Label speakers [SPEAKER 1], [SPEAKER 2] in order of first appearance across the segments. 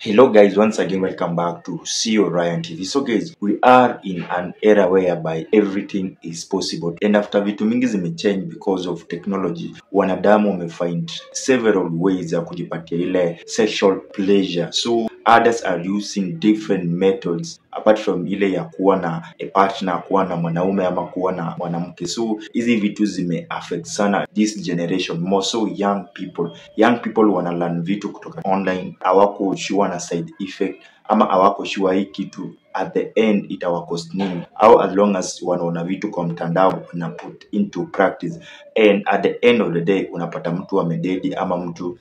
[SPEAKER 1] Hello guys, once again welcome back to CEO Ryan TV. So guys, we are in an era whereby everything is possible, and after vitu mingi zimechange because of technology, wanadamu wamefind several ways ya kujipatia ile sexual pleasure. So others are using different methods apart from ile ya kuwa na a partner, kuwa na mwanaume ama kuwa na mwanamke. So hizi vitu zime affect sana this generation, more so young people. Young people wana learn vitu kutoka online, hawako sure na side effect ama hawako sure hii kitu at the end itawa cost nini, au as long as wanaona vitu kwa mtandao na put into practice, and at the end of the day unapata mtu amededi ama mtu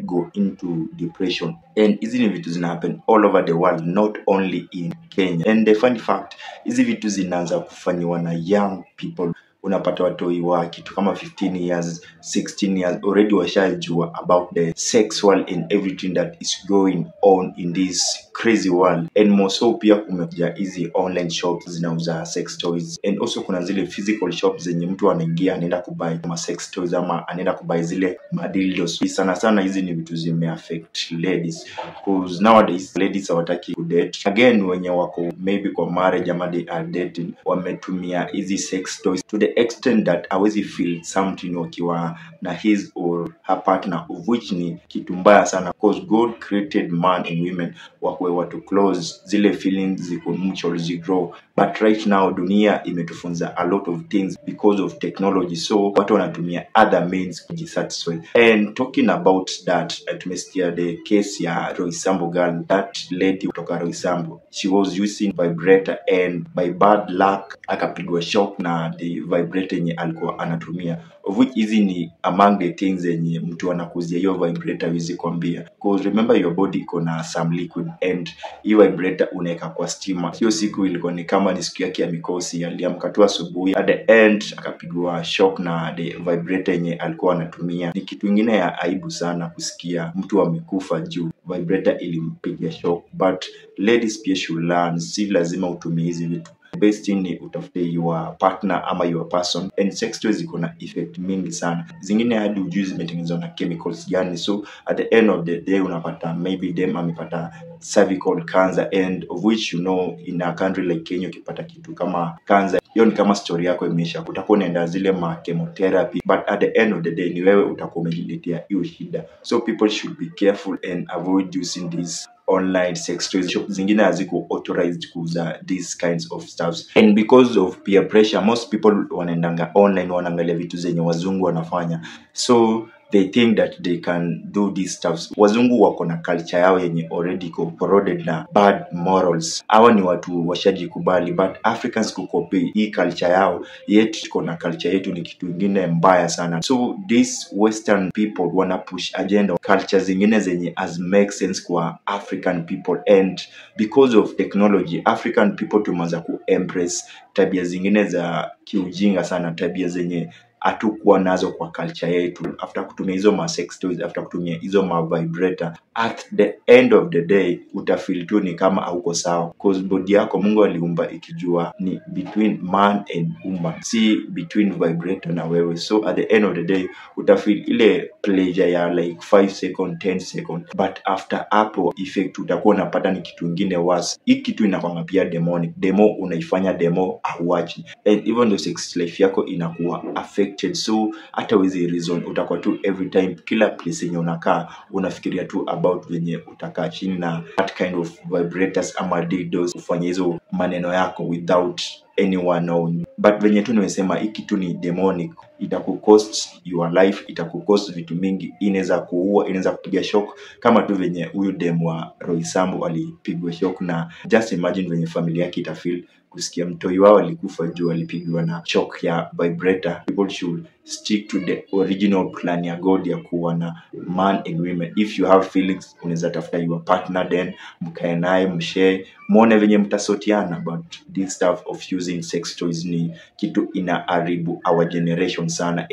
[SPEAKER 1] go into depression. And hizi ni vitu zina happen all over the world, not only in Kenya. And the funny fact, hizi vitu zinaanza kufanywa na young people. Unapata watoi wa kitu kama 15 years, 16 years already washajua about the sexual and everything that is going on in this crazy world. And more so pia kumekuja hizi online shops zinauza sex toys, and also kuna zile physical shops zenye mtu anaingia anaenda kubuy ma sex toys ama anaenda kubuy zile madildos. Sana hizi ni vitu zime affect ladies, because nowadays ladies hawataki kudate again. Wenye wako maybe kwa marriage ama they are dating, wametumia hizi sex toys to the extent that hawezi feel something wakiwa na his or her partner, of which ni kitu mbaya sana, because God created man and women wakwe watu close, zile feelings ziko mutual, zigrow. But right now dunia imetufunza a lot of things because of technology, so watu wanatumia other means kujisatisfy. And talking about that, tumesikia the case ya Roysambu girl, that lady kutoka Roysambu, she was using vibrator and by bad luck akapigwa shock na the vibrator yenye alikuwa anatumia, of which hizi ni among the things yenye mtu anakuzia hiyo vibrator hizi kwambia, because remember your body iko na some liquid, and hiyo vibrator unaweka kwa stima. Hiyo siku ilikuwa ni kama ni siku yake ya mikosi, aliamka tu asubuhi, at the end akapigwa shock na the vibrator yenye alikuwa anatumia. Ni kitu kingine ya aibu sana kusikia mtu amekufa juu vibrator ilimpiga shock. But ladies pia should learn, si lazima utumie hizi vitu. Best thing ni utafute your partner ama your person, and sex toys ziko na effect mingi sana, zingine hadi ujui zimetengenezwa na chemicals gani. So at the end of the day unapata maybe them amepata cervical cancer, and of which in a country like Kenya ukipata kitu kama cancer, hiyo ni kama story yako imeisha, utakuwa unaenda zile ma chemotherapy, but at the end of the day ni wewe utakuwa umejiletea hiyo shida. So people should be careful and avoid using this online sex toys. Shop zingine haziko authorized kuuza these kinds of stuffs, and because of peer pressure most people wanaendanga online, wanaangalia vitu zenye wazungu wanafanya, so they think that they can do these stuffs. Wazungu wako na culture yao yenye already corroded na bad morals. Hawa ni watu washajikubali, but Africans kukopi hii culture yao, yet tuko na culture yetu ni kitu kingine mbaya sana. So these western people wana push agenda culture zingine zenye as make sense kwa African people, and because of technology African people tumeanza ku embrace tabia zingine za kiujinga sana, tabia zenye hatukuwa nazo kwa culture yetu. After kutumia hizo ma sex toys, after kutumia hizo ma vibrator, at the end of the day utafeel tu ni kama hauko sawa, because body yako Mungu aliumba ikijua ni between man and woman, si between vibrator na wewe. So at the end of the day utafeel ile pleasure ya like 5 seconds 10 seconds, but after hapo effect utakuwa unapata ni kitu kingine worse. Hii kitu inakuwa pia demonic, demo unaifanya demo auachi, and even the sex life yako inakuwa affected. So hata wezi reason, utakuwa tu every time kila place yenye unakaa unafikiria tu about venye utakaa chini na that kind of vibrators ama dildos, ufanye hizo maneno yako without anyone knowing. But venye tu nimesema hii kitu ni demonic, itakucost your life, itakucost vitu mingi, inaweza kuua, inaweza kupiga shock kama tu venye huyu dem wa Roysambu alipigwa shock. Na just imagine venye familia yake itafeel kusikia mtoi wao alikufa juu alipigwa na shock ya vibrator. People should stick to the original plan ya God ya kuwa na man and women. If you have feelings unaweza tafuta your partner, then mkae naye mshare, muone venye mtasotiana. But this stuff of using sex toys ni kitu inaharibu our generation sana.